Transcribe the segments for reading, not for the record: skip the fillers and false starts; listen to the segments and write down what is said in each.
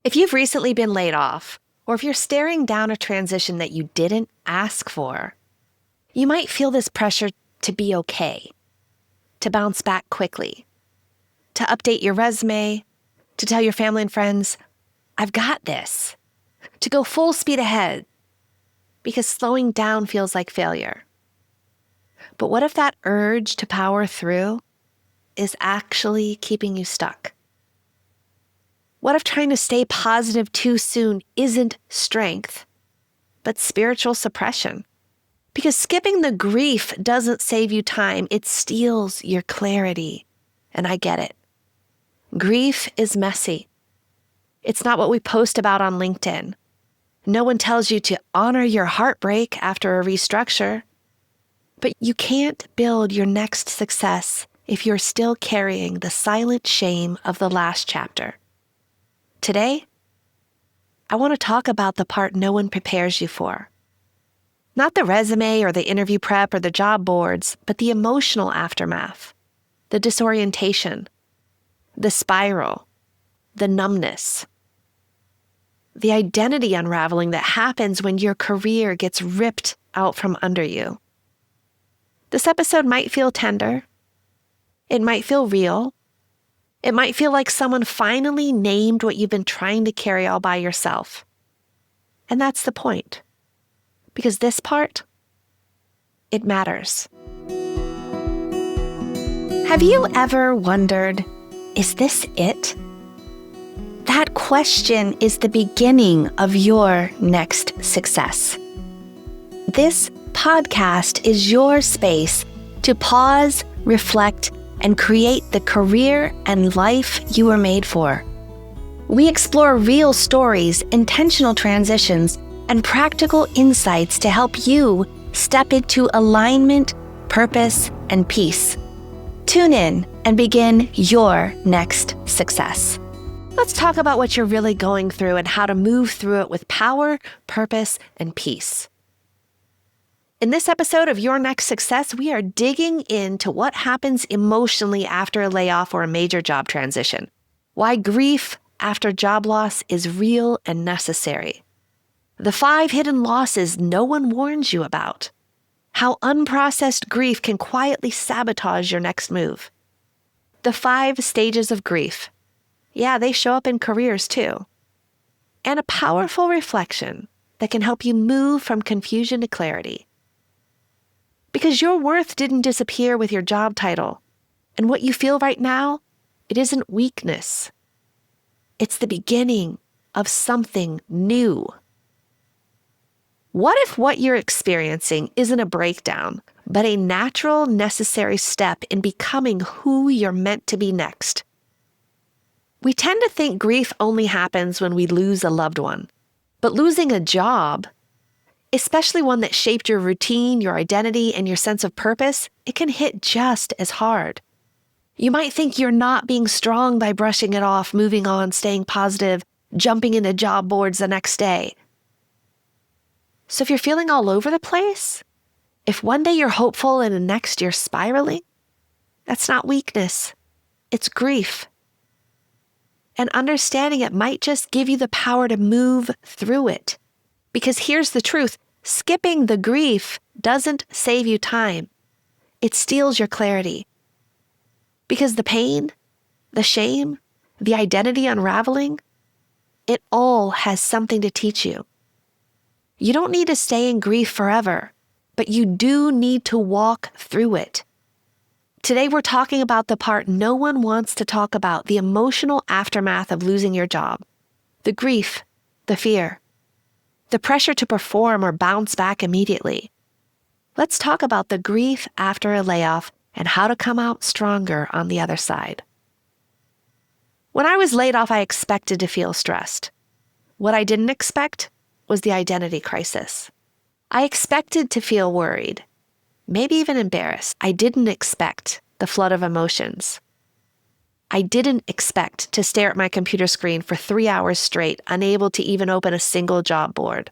If you've recently been laid off, or if you're staring down a transition that you didn't ask for, you might feel this pressure to be okay, to bounce back quickly, to update your resume, to tell your family and friends, I've got this, to go full speed ahead, because slowing down feels like failure. But what if that urge to power through is actually keeping you stuck? What if trying to stay positive too soon isn't strength, but spiritual suppression? Because skipping the grief doesn't save you time, it steals your clarity. And I get it. Grief is messy. It's not what we post about on LinkedIn. No one tells you to honor your heartbreak after a restructure. But you can't build your next success if you're still carrying the silent shame of the last chapter. Today, I want to talk about the part no one prepares you for. Not the resume or the interview prep or the job boards, but the emotional aftermath, the disorientation, the spiral, the numbness, the identity unraveling that happens when your career gets ripped out from under you. This episode might feel tender. It might feel real. It might feel like someone finally named what you've been trying to carry all by yourself. And that's the point. Because this part, it matters. Have you ever wondered, is this it? That question is the beginning of your next success. This podcast is your space to pause, reflect, and create the career and life you were made for. We explore real stories, intentional transitions, and practical insights to help you step into alignment, purpose, and peace. Tune in and begin your next success. Let's talk about what you're really going through and how to move through it with power, purpose, and peace. In this episode of Your Next Success, we are digging into what happens emotionally after a layoff or a major job transition, why grief after job loss is real and necessary, the 5 hidden losses no one warns you about, how unprocessed grief can quietly sabotage your next move, the 5 stages of grief. Yeah, they show up in careers too, and a powerful reflection that can help you move from confusion to clarity. Because your worth didn't disappear with your job title. And what you feel right now, it isn't weakness. It's the beginning of something new. What if what you're experiencing isn't a breakdown, but a natural, necessary step in becoming who you're meant to be next? We tend to think grief only happens when we lose a loved one. But losing a job, especially one that shaped your routine, your identity, and your sense of purpose, it can hit just as hard. You might think you're not being strong by brushing it off, moving on, staying positive, jumping into job boards the next day. So if you're feeling all over the place, if one day you're hopeful and the next you're spiraling, that's not weakness, it's grief. And understanding it might just give you the power to move through it. Because here's the truth, skipping the grief doesn't save you time. It steals your clarity. Because the pain, the shame, the identity unraveling, it all has something to teach you. You don't need to stay in grief forever, but you do need to walk through it. Today we're talking about the part no one wants to talk about, the emotional aftermath of losing your job, the grief, the fear, the pressure to perform or bounce back immediately. Let's talk about the grief after a layoff and how to come out stronger on the other side. When I was laid off, I expected to feel stressed. What I didn't expect was the identity crisis. I expected to feel worried, maybe even embarrassed. I didn't expect the flood of emotions. I didn't expect to stare at my computer screen for 3 hours straight, unable to even open a single job board.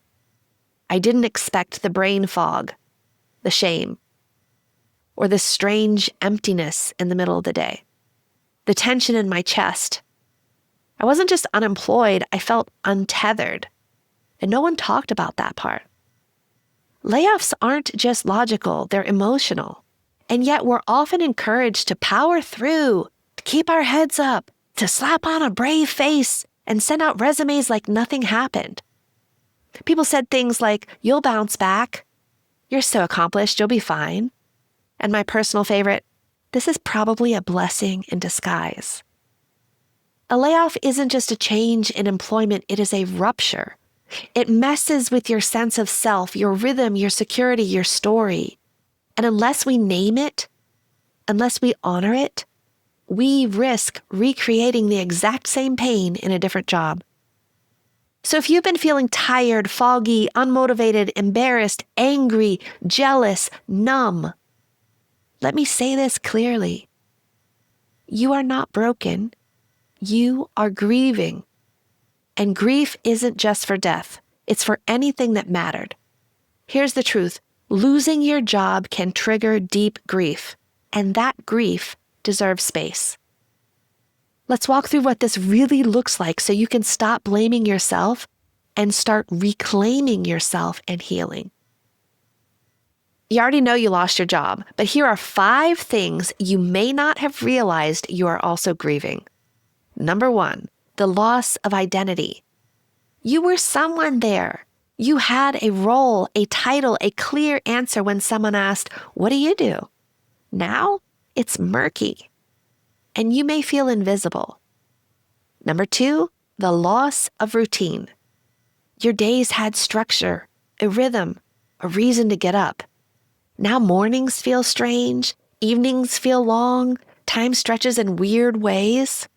I didn't expect the brain fog, the shame, or the strange emptiness in the middle of the day, the tension in my chest, I wasn't just unemployed, I felt untethered. And no one talked about that part. Layoffs aren't just logical, they're emotional. And yet we're often encouraged to power through, to keep our heads up, to slap on a brave face and send out resumes like nothing happened. People said things like, "You'll bounce back. You're so accomplished, you'll be fine." And my personal favorite, "This is probably a blessing in disguise." A layoff isn't just a change in employment, it is a rupture. It messes with your sense of self, your rhythm, your security, your story. And unless we name it, unless we honor it, we risk recreating the exact same pain in a different job. So if you've been feeling tired, foggy, unmotivated, embarrassed, angry, jealous, numb, let me say this clearly. You are not broken. You are grieving. And grief isn't just for death. It's for anything that mattered. Here's the truth. Losing your job can trigger deep grief, and that grief deserves space. Let's walk through what this really looks like so you can stop blaming yourself and start reclaiming yourself and healing. You already know you lost your job, but here are 5 things you may not have realized you are also grieving. Number 1, the loss of identity. You were someone there. You had a role, a title, a clear answer when someone asked, "What do you do?" Now it's murky, and you may feel invisible. Number 2, the loss of routine. Your days had structure, a rhythm, a reason to get up. Now mornings feel strange, evenings feel long, time stretches in weird ways.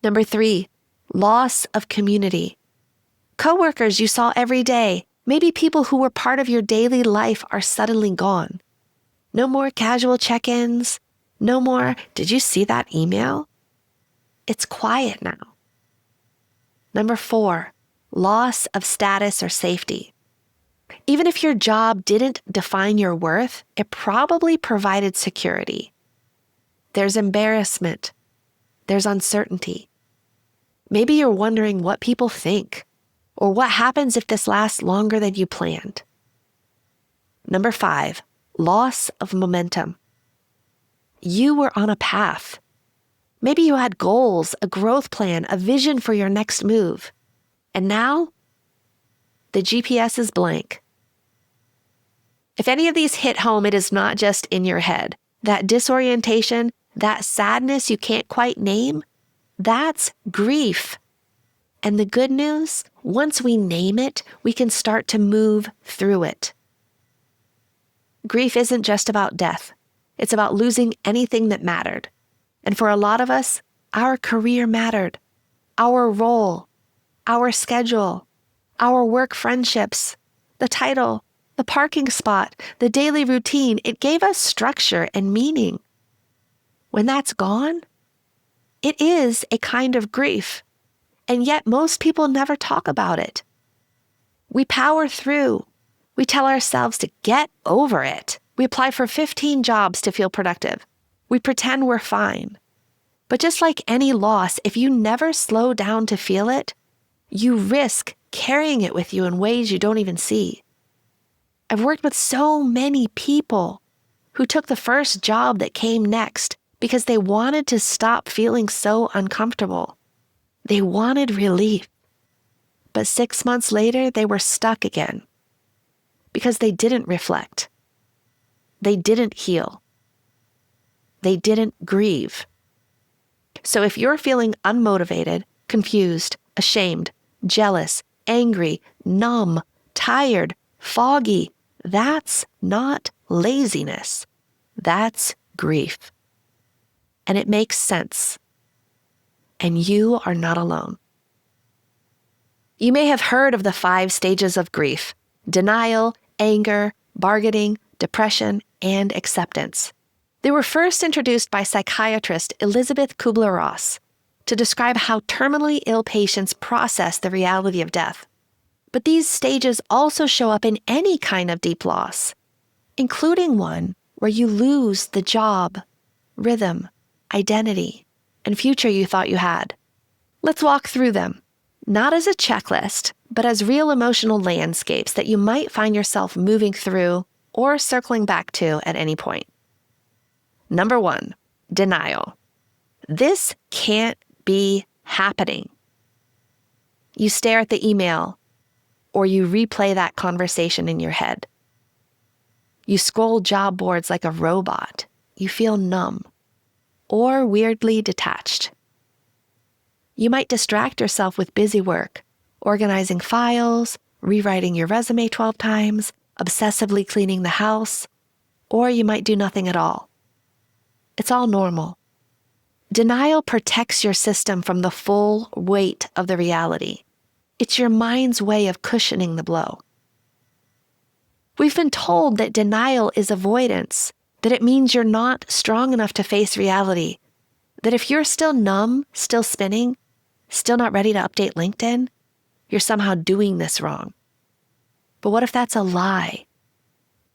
Number 3, loss of community. Coworkers you saw every day, maybe people who were part of your daily life are suddenly gone. No more casual check-ins. No more, "Did you see that email?" It's quiet now. Number 4, loss of status or safety. Even if your job didn't define your worth, it probably provided security. There's embarrassment. There's uncertainty. Maybe you're wondering what people think, or what happens if this lasts longer than you planned. Number 5, loss of momentum. You were on a path. Maybe you had goals, a growth plan, a vision for your next move. And now, the GPS is blank. If any of these hit home, it is not just in your head. That disorientation, that sadness you can't quite name, that's grief. And the good news, once we name it, we can start to move through it. Grief isn't just about death. It's about losing anything that mattered. And for a lot of us, our career mattered, our role, our schedule, our work friendships, the title, the parking spot, the daily routine. It gave us structure and meaning. When that's gone, it is a kind of grief. And yet most people never talk about it. We power through. We tell ourselves to get over it. We apply for 15 jobs to feel productive. We pretend we're fine. But just like any loss, if you never slow down to feel it, you risk carrying it with you in ways you don't even see. I've worked with so many people who took the first job that came next because they wanted to stop feeling so uncomfortable. They wanted relief. But 6 months later, they were stuck again because they didn't reflect. They didn't heal. They didn't grieve. So if you're feeling unmotivated, confused, ashamed, jealous, angry, numb, tired, foggy, that's not laziness. That's grief. And it makes sense. And you are not alone. You may have heard of the 5 stages of grief: denial, anger, bargaining, depression, and acceptance. They were first introduced by psychiatrist Elizabeth Kubler-Ross to describe how terminally ill patients process the reality of death. But these stages also show up in any kind of deep loss, including one where you lose the job, rhythm, identity, and future you thought you had. Let's walk through them, not as a checklist, but as real emotional landscapes that you might find yourself moving through or circling back to at any point. Number 1, denial. This can't be happening. You stare at the email, or you replay that conversation in your head. You scroll job boards like a robot. You feel numb or weirdly detached. You might distract yourself with busy work, organizing files, rewriting your resume 12 times, obsessively cleaning the house, or you might do nothing at all. It's all normal. Denial protects your system from the full weight of the reality. It's your mind's way of cushioning the blow. We've been told that denial is avoidance, that it means you're not strong enough to face reality, that if you're still numb, still spinning, still not ready to update LinkedIn, you're somehow doing this wrong. But what if that's a lie?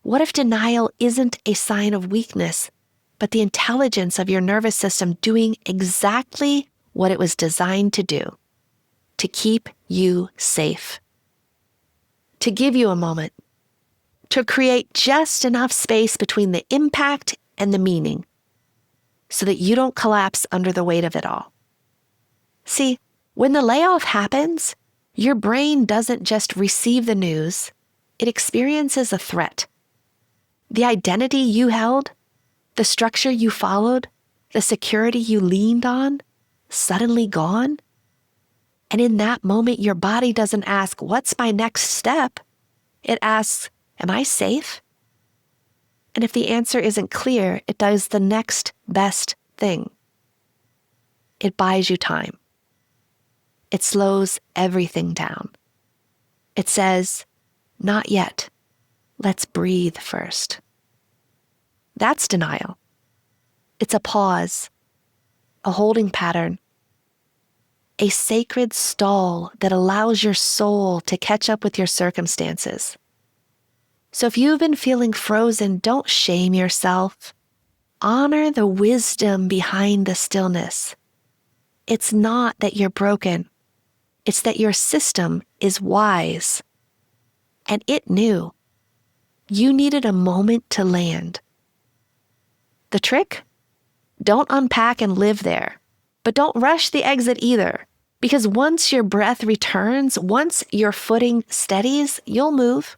What if denial isn't a sign of weakness, but the intelligence of your nervous system doing exactly what it was designed to do, to keep you safe, to give you a moment, to create just enough space between the impact and the meaning so that you don't collapse under the weight of it all. See, when the layoff happens, your brain doesn't just receive the news, it experiences a threat. The identity you held, the structure you followed, the security you leaned on, suddenly gone. And in that moment, your body doesn't ask, what's my next step? It asks, am I safe? And if the answer isn't clear, it does the next best thing. It buys you time. It slows everything down. It says, not yet. Let's breathe first. That's denial. It's a pause, a holding pattern, a sacred stall that allows your soul to catch up with your circumstances. So if you've been feeling frozen, don't shame yourself. Honor the wisdom behind the stillness. It's not that you're broken. It's that your system is wise. And it knew. You needed a moment to land. The trick? Don't unpack and live there. But don't rush the exit either. Because once your breath returns, once your footing steadies, you'll move.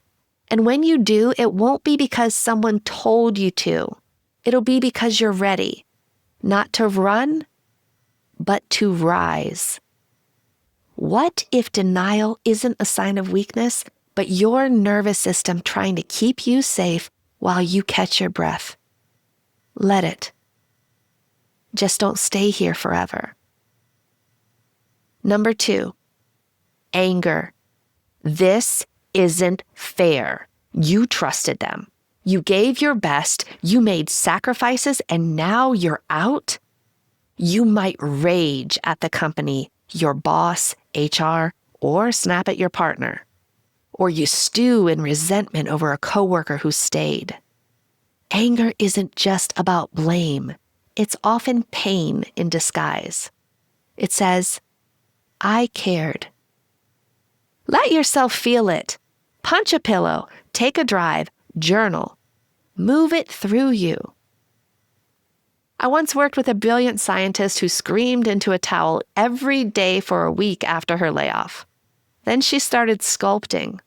And when you do, it won't be because someone told you to. It'll be because you're ready. Not to run, but to rise. What if denial isn't a sign of weakness, but your nervous system trying to keep you safe while you catch your breath? Let it. Just don't stay here forever. Number 2, anger. This isn't fair. You trusted them. You gave your best. You made sacrifices, and now you're out? You might rage at the company, your boss, HR, or snap at your partner. Or you stew in resentment over a coworker who stayed. Anger isn't just about blame. It's often pain in disguise. It says, I cared. Let yourself feel it. Punch a pillow, take a drive, journal. Move it through you. I once worked with a brilliant scientist who screamed into a towel every day for a week after her layoff. Then she started sculpting.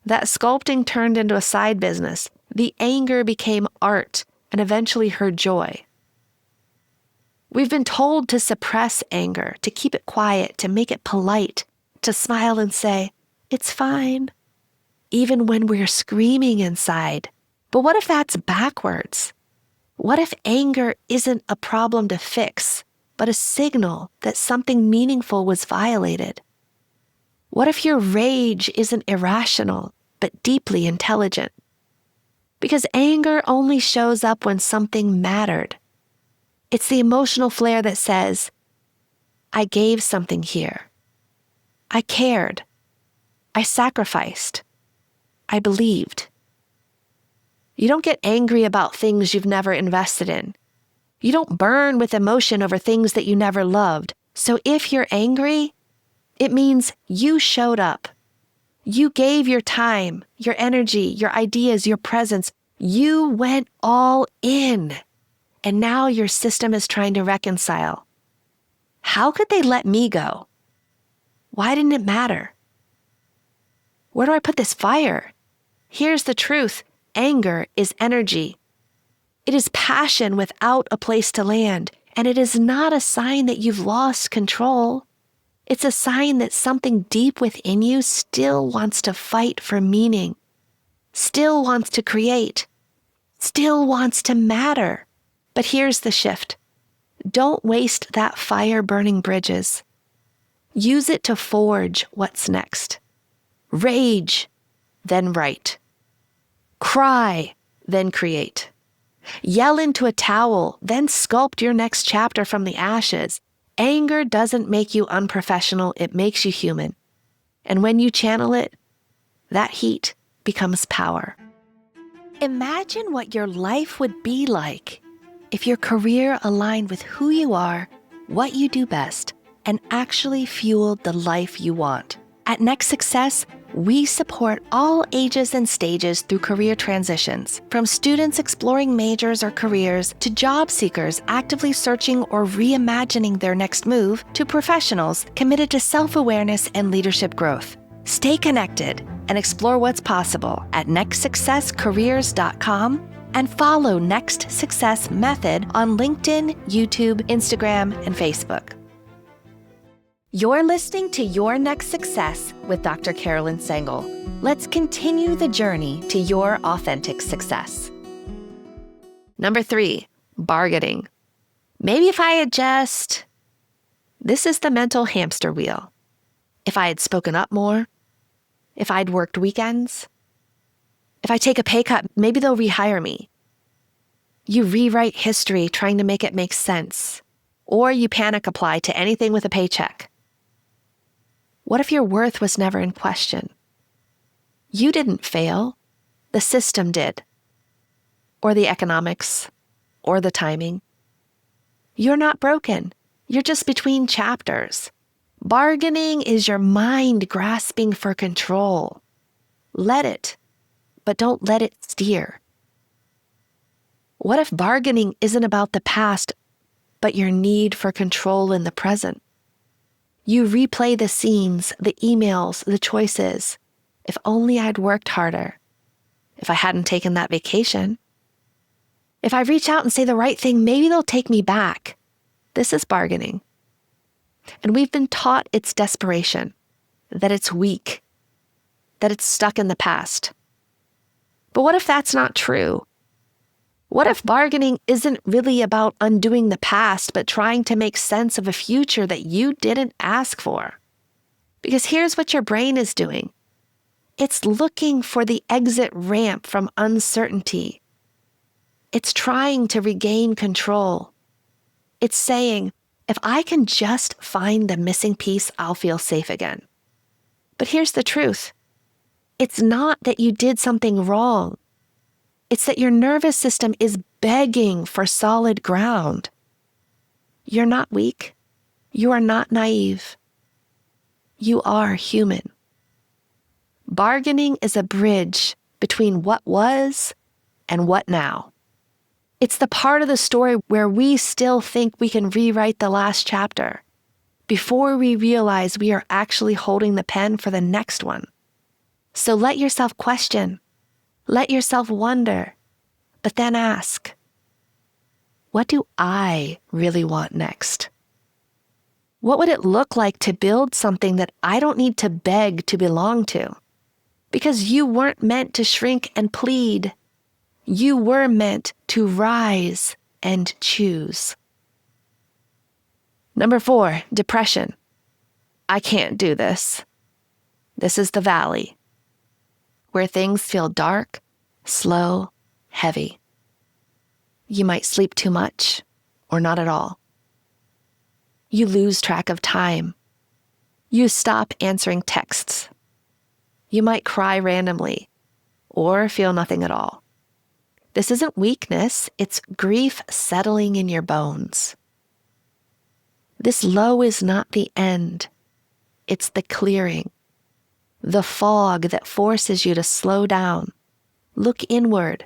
That sculpting turned into a side business. The anger became art and eventually her joy. We've been told to suppress anger, to keep it quiet, to make it polite, to smile and say, it's fine, even when we're screaming inside. But what if that's backwards? What if anger isn't a problem to fix, but a signal that something meaningful was violated? What if your rage isn't irrational, but deeply intelligent? Because anger only shows up when something mattered. It's the emotional flare that says, I gave something here. I cared. I sacrificed. I believed. You don't get angry about things you've never invested in. You don't burn with emotion over things that you never loved. So if you're angry, it means you showed up. You gave your time, your energy, your ideas, your presence. You went all in. And now your system is trying to reconcile. How could they let me go? Why didn't it matter? Where do I put this fire? Here's the truth. Anger is energy. It is passion without a place to land, and it is not a sign that you've lost control. It's a sign that something deep within you still wants to fight for meaning, still wants to create, still wants to matter. But here's the shift. Don't waste that fire burning bridges. Use it to forge what's next. Rage, then write. Cry, then create. Yell into a towel, then sculpt your next chapter from the ashes. Anger doesn't make you unprofessional, it makes you human. And when you channel it, that heat becomes power. Imagine what your life would be like if your career aligned with who you are, what you do best, and actually fueled the life you want. At Next Success, we support all ages and stages through career transitions, from students exploring majors or careers to job seekers actively searching or reimagining their next move to professionals committed to self-awareness and leadership growth. Stay connected and explore what's possible at nextsuccesscareers.com and follow Next Success Method on LinkedIn, YouTube, Instagram, and Facebook. You're listening to Your Next Success with Dr. Carolyn Sangal. Let's continue the journey to your authentic success. Number 3, bargaining. Maybe if I had just... This is the mental hamster wheel. If I had spoken up more, if I'd worked weekends, if I take a pay cut, maybe they'll rehire me. You rewrite history trying to make it make sense, or you panic apply to anything with a paycheck. What if your worth was never in question? You didn't fail. The system did. Or the economics. Or the timing. You're not broken. You're just between chapters. Bargaining is your mind grasping for control. Let it, but don't let it steer. What if bargaining isn't about the past, but your need for control in the present? You replay the scenes, the emails, the choices. If only I'd worked harder. If I hadn't taken that vacation. If I reach out and say the right thing, maybe they'll take me back. This is bargaining. And we've been taught it's desperation, that it's weak, that it's stuck in the past. But what if that's not true? What if bargaining isn't really about undoing the past, but trying to make sense of a future that you didn't ask for? Because here's what your brain is doing. It's looking for the exit ramp from uncertainty. It's trying to regain control. It's saying, if I can just find the missing piece, I'll feel safe again. But here's the truth. It's not that you did something wrong. It's that your nervous system is begging for solid ground. You're not weak. You are not naive. You are human. Bargaining is a bridge between what was and what now. It's the part of the story where we still think we can rewrite the last chapter before we realize we are actually holding the pen for the next one. So let yourself question. Let yourself wonder, but then ask, what do I really want next? What would it look like to build something that I don't need to beg to belong to? Because you weren't meant to shrink and plead. You were meant to rise and choose. Number 4, depression. I can't do this. This is the valley, where things feel dark, slow, heavy. You might sleep too much or not at all. You lose track of time. You stop answering texts. You might cry randomly or feel nothing at all. This isn't weakness, it's grief settling in your bones. This low is not the end. It's the clearing, the fog that forces you to slow down, look inward,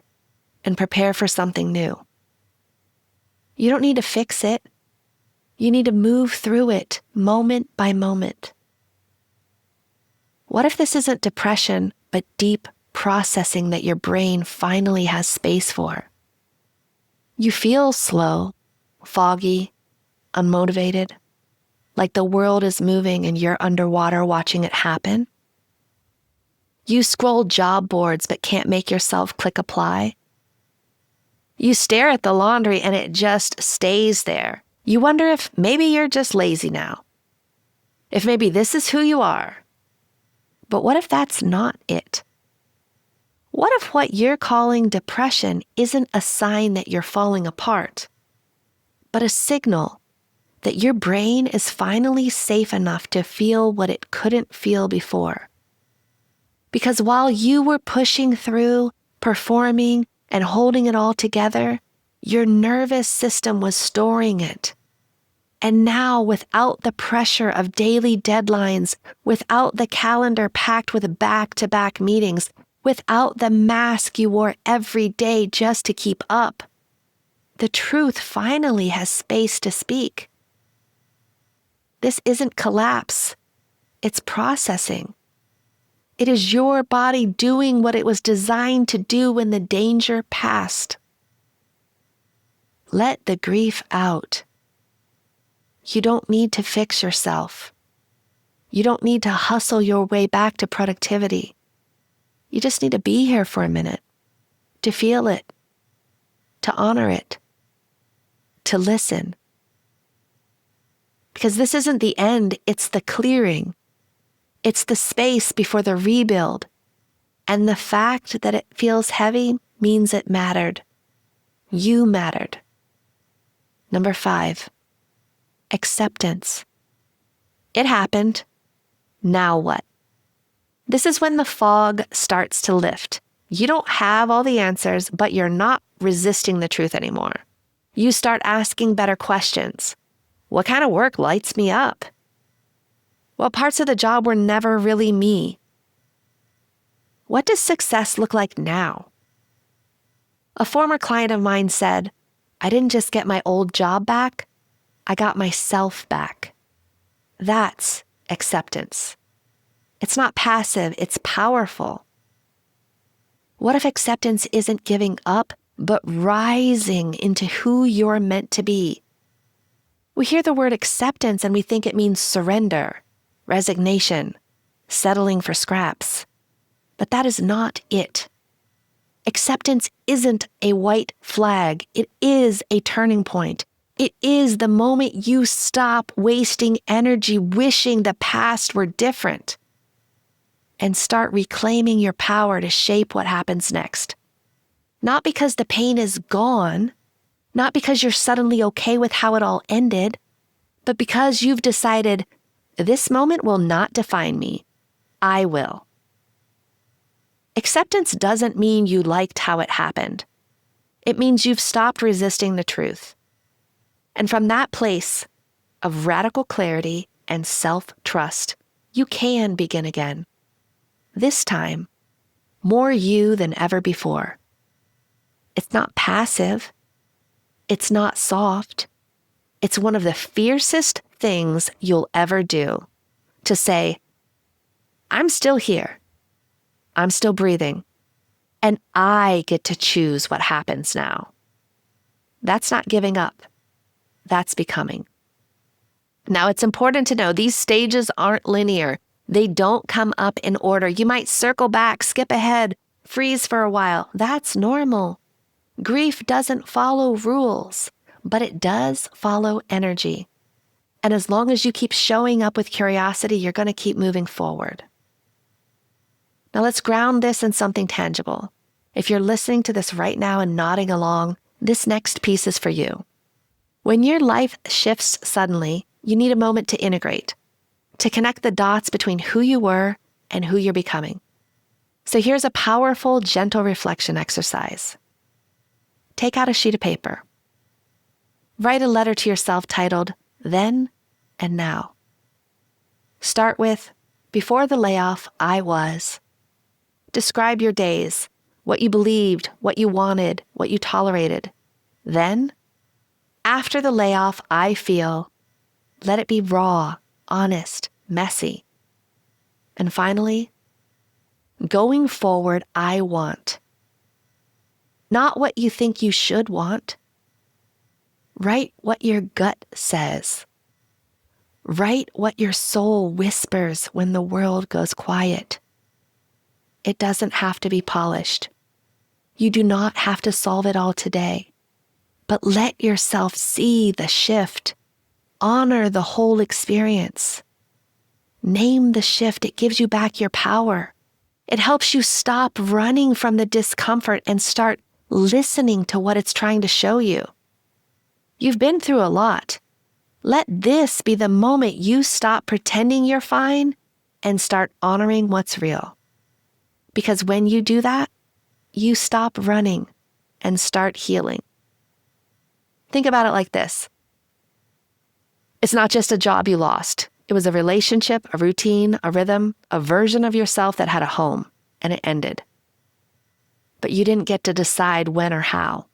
and prepare for something new. You don't need to fix it. You need to move through it moment by moment. What if this isn't depression, but deep processing that your brain finally has space for? You feel slow, foggy, unmotivated, like the world is moving and you're underwater watching it happen. You scroll job boards but can't make yourself click apply. You stare at the laundry and it just stays there. You wonder if maybe you're just lazy now. If maybe this is who you are. But what if that's not it? What if what you're calling depression isn't a sign that you're falling apart, but a signal that your brain is finally safe enough to feel what it couldn't feel before? Because while you were pushing through, performing, and holding it all together, your nervous system was storing it. And now, without the pressure of daily deadlines, without the calendar packed with back-to-back meetings, without the mask you wore every day just to keep up, the truth finally has space to speak. This isn't collapse, it's processing. It is your body doing what it was designed to do when the danger passed. Let the grief out. You don't need to fix yourself. You don't need to hustle your way back to productivity. You just need to be here for a minute, to feel it, to honor it, to listen. Because this isn't the end, it's the clearing. It's the space before the rebuild. And the fact that it feels heavy means it mattered. You mattered. Number 5, acceptance. It happened. Now what? This is when the fog starts to lift. You don't have all the answers, but you're not resisting the truth anymore. You start asking better questions. What kind of work lights me up? What parts of the job were never really me? What does success look like now? A former client of mine said, I didn't just get my old job back, I got myself back. That's acceptance. It's not passive, it's powerful. What if acceptance isn't giving up, but rising into who you're meant to be? We hear the word acceptance and we think it means surrender, resignation, settling for scraps. But that is not it. Acceptance isn't a white flag. It is a turning point. It is the moment you stop wasting energy wishing the past were different and start reclaiming your power to shape what happens next. Not because the pain is gone, not because you're suddenly okay with how it all ended, but because you've decided, this moment will not define me. I will. Acceptance doesn't mean you liked how it happened. It means you've stopped resisting the truth. And from that place of radical clarity and self-trust, you can begin again. This time, more you than ever before. It's not passive. It's not soft. It's one of the fiercest things you'll ever do, to say, I'm still here. I'm still breathing. And I get to choose what happens now. That's not giving up. That's becoming. Now, it's important to know these stages aren't linear. They don't come up in order. You might circle back, skip ahead, freeze for a while. That's normal. Grief doesn't follow rules, but it does follow energy. And as long as you keep showing up with curiosity, you're going to keep moving forward. Now let's ground this in something tangible. If you're listening to this right now and nodding along, this next piece is for you. When your life shifts suddenly, you need a moment to integrate, to connect the dots between who you were and who you're becoming. So here's a powerful, gentle reflection exercise. Take out a sheet of paper. Write a letter to yourself titled, Then and now. Start with, before the layoff, I was. Describe your days, what you believed, what you wanted, what you tolerated. Then, after the layoff, I feel. Let it be raw, honest, messy. And finally, going forward, I want. Not what you think you should want. Write what your gut says. Write what your soul whispers when the world goes quiet. It doesn't have to be polished. You do not have to solve it all today. But let yourself see the shift. Honor the whole experience. Name the shift. It gives you back your power. It helps you stop running from the discomfort and start listening to what it's trying to show you. You've been through a lot. Let this be the moment you stop pretending you're fine and start honoring what's real. Because when you do that, you stop running and start healing. Think about it like this. It's not just a job you lost. It was a relationship, a routine, a rhythm, a version of yourself that had a home, and it ended. But you didn't get to decide when or how.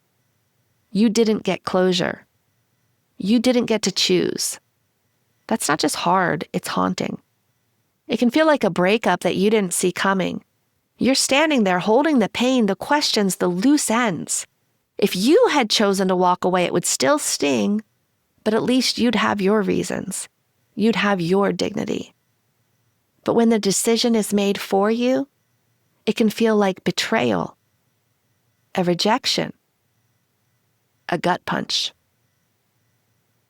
You didn't get closure. You didn't get to choose. That's not just hard, it's haunting. It can feel like a breakup that you didn't see coming. You're standing there holding the pain, the questions, the loose ends. If you had chosen to walk away, it would still sting, but at least you'd have your reasons. You'd have your dignity. But when the decision is made for you, it can feel like betrayal, a rejection, a gut punch.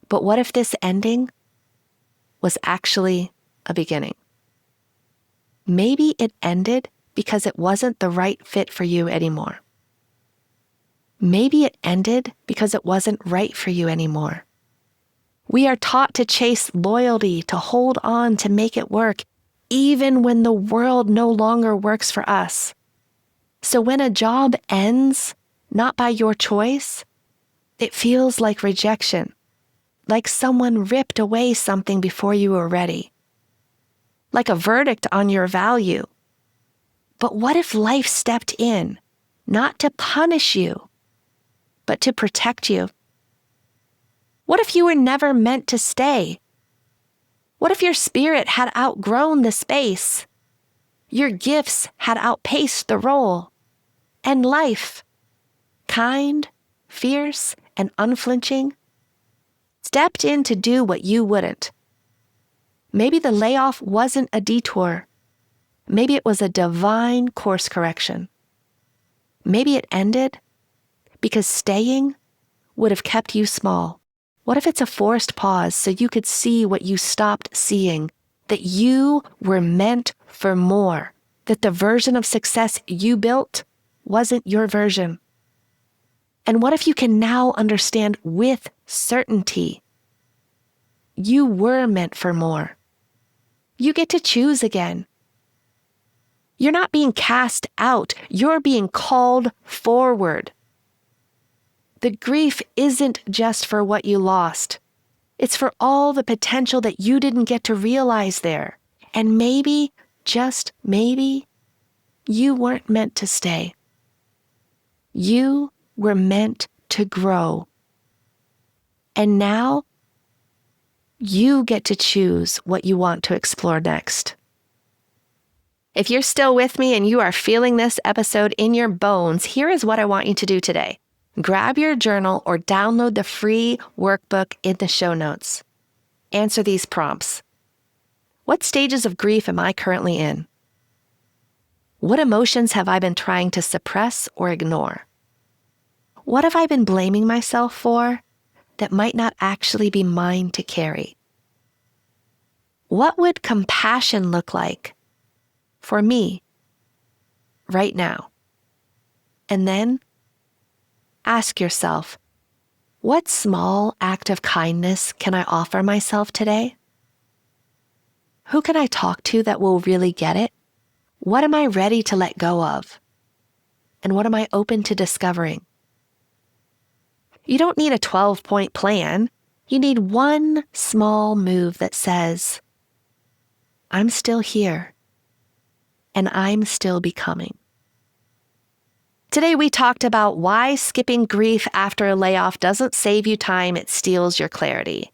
But what if this ending was actually a beginning? Maybe it ended because it wasn't the right fit for you anymore. Maybe it ended because it wasn't right for you anymore. We are taught to chase loyalty, to hold on, to make it work, even when the world no longer works for us. So when a job ends, not by your choice, it feels like rejection, like someone ripped away something before you were ready, like a verdict on your value. But what if life stepped in, not to punish you, but to protect you? What if you were never meant to stay? What if your spirit had outgrown the space? Your gifts had outpaced the role, and life, kind, fierce, and unflinching, stepped in to do what you wouldn't. Maybe the layoff wasn't a detour. Maybe it was a divine course correction. Maybe it ended because staying would have kept you small. What if it's a forced pause so you could see what you stopped seeing, that you were meant for more, that the version of success you built wasn't your version? And what if you can now understand with certainty you were meant for more? You get to choose again. You're not being cast out, you're being called forward. The grief isn't just for what you lost. It's for all the potential that you didn't get to realize there. And maybe, just maybe, you weren't meant to stay. You were meant to grow. And now, you get to choose what you want to explore next. If you're still with me and you are feeling this episode in your bones, here is what I want you to do today. Grab your journal or download the free workbook in the show notes. Answer these prompts. What stages of grief am I currently in? What emotions have I been trying to suppress or ignore? What have I been blaming myself for that might not actually be mine to carry? What would compassion look like for me right now? And then ask yourself, what small act of kindness can I offer myself today? Who can I talk to that will really get it? What am I ready to let go of? And what am I open to discovering? You don't need a 12-point plan. You need one small move that says, I'm still here, and I'm still becoming. Today we talked about why skipping grief after a layoff doesn't save you time, it steals your clarity.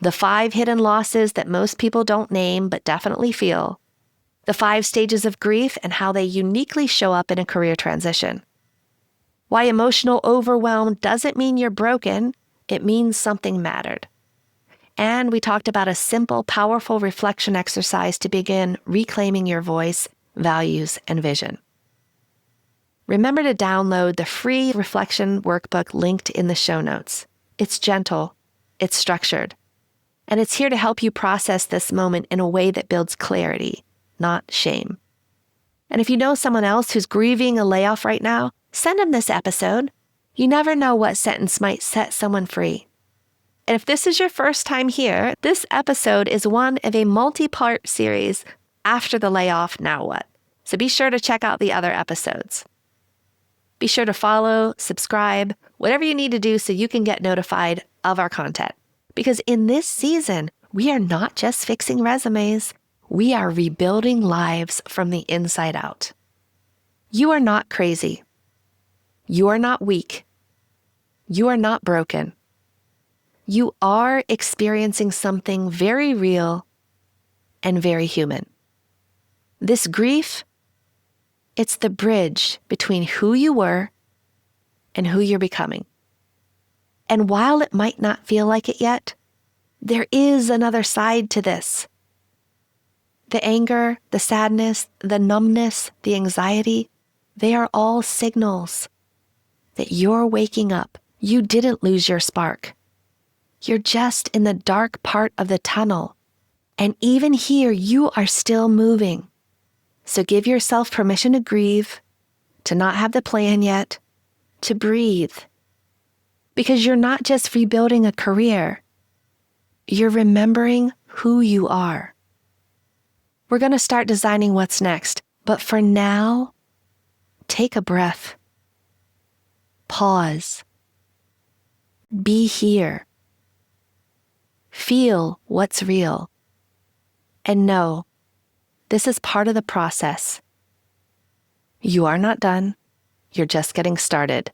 The 5 hidden losses that most people don't name but definitely feel. The 5 stages of grief and how they uniquely show up in a career transition. Why emotional overwhelm doesn't mean you're broken, it means something mattered. And we talked about a simple, powerful reflection exercise to begin reclaiming your voice, values, and vision. Remember to download the free reflection workbook linked in the show notes. It's gentle, it's structured, and it's here to help you process this moment in a way that builds clarity, not shame. And if you know someone else who's grieving a layoff right now, send them this episode. You never know what sentence might set someone free. And if this is your first time here, this episode is one of a multi-part series, After the Layoff, Now What? So be sure to check out the other episodes. Be sure to follow, subscribe, whatever you need to do so you can get notified of our content. Because in this season, we are not just fixing resumes, we are rebuilding lives from the inside out. You are not crazy. You are not weak. You are not broken. You are experiencing something very real and very human. This grief, it's the bridge between who you were and who you're becoming. And while it might not feel like it yet, there is another side to this. The anger, the sadness, the numbness, the anxiety, they are all signals that you're waking up. You didn't lose your spark. You're just in the dark part of the tunnel. And even here, you are still moving. So give yourself permission to grieve, to not have the plan yet, to breathe. Because you're not just rebuilding a career. You're remembering who you are. We're going to start designing what's next. But for now, take a breath. Pause. Be here. Feel what's real. And know, this is part of the process. You are not done. You're just getting started.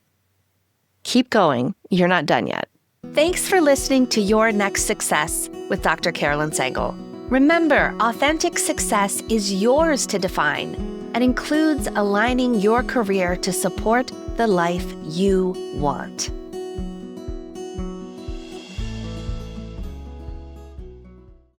Keep going. You're not done yet. Thanks for listening to Your Next Success with Dr. Carolyn Sangal. Remember, authentic success is yours to define and includes aligning your career to support the life you want.